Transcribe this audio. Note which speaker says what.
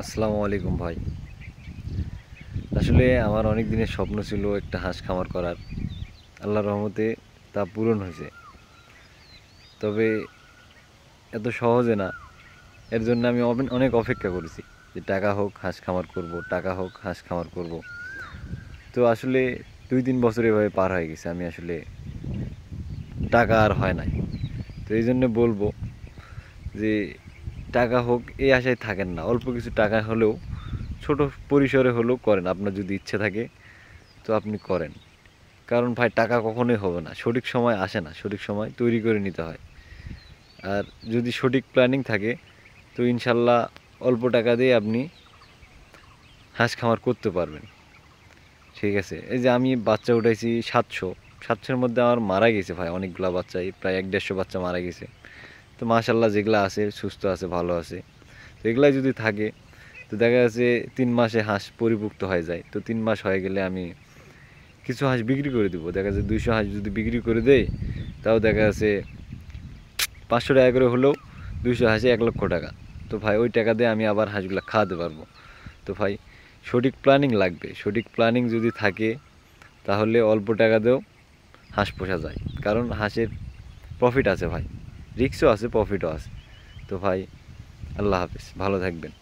Speaker 1: আসসালামু আলাইকুম ভাই। আসলে আমার অনেক দিনের স্বপ্ন ছিল একটা হাঁস খামার করার। আল্লাহর রহমতে তা পূরণ হয়েছে। তবে এত সহজে না। এর জন্য আমি অনেক অপেক্ষা করেছি যে টাকা হোক হাঁস খামার করব, টাকা হোক হাঁস খামার করব। তো আসলে 2-3 বছর এভাবে পার হয়ে গেছে। আমি আসলে টাকা আর হয় নাই। তো এই জন্য বলবো যে টাকা হোক এই আশায় থাকেন না। অল্প কিছু টাকা হলেও ছোট পরিসরে হলেও করেন। আপনার যদি ইচ্ছে থাকে তো আপনি করেন। কারণ ভাই টাকা কখনোই হবে না, সঠিক সময় আসে না, সঠিক সময় তৈরি করে নিতে হয়। আর যদি সঠিক প্ল্যানিং থাকে তো ইনশাল্লাহ অল্প টাকা দিয়ে আপনি হাঁস খামার করতে পারবেন। ঠিক আছে, এই যে আমি বাচ্চা উঠাইছি 700-700-র মধ্যে আমার মারা গেছে ভাই অনেকগুলা বাচ্চা, এই প্রায় 1-150 বাচ্চা মারা গেছে। তো মাশাল্লাহ যেগুলো আছে সুস্থ আছে, ভালো আছে। তো এগুলাই যদি থাকে তো দেখা যাচ্ছে 3 মাসে হাঁস পরিপুক্ত হয়ে যায়। তো 3 মাস হয়ে গেলে আমি কিছু হাঁস বিক্রি করে দিব। দেখা যাচ্ছে 200 হাঁস যদি বিক্রি করে দেয় তাও দেখা যাচ্ছে 500 টাকা করে হলেও 200 হাঁসে 1 লক্ষ টাকা। তো ভাই ওই টাকা দিয়ে আমি আবার হাঁসগুলো খাওয়াতে পারবো। তো ভাই সঠিক প্ল্যানিং লাগবে। সঠিক প্ল্যানিং যদি থাকে তাহলে অল্প টাকা দিয়েও হাঁস পোষা যায়। কারণ হাঁসের প্রফিট আছে ভাই, রিস্কও আছে, প্রফিটও আছে। তো ভাই আল্লাহ হাফেজ, ভালো থাকবেন।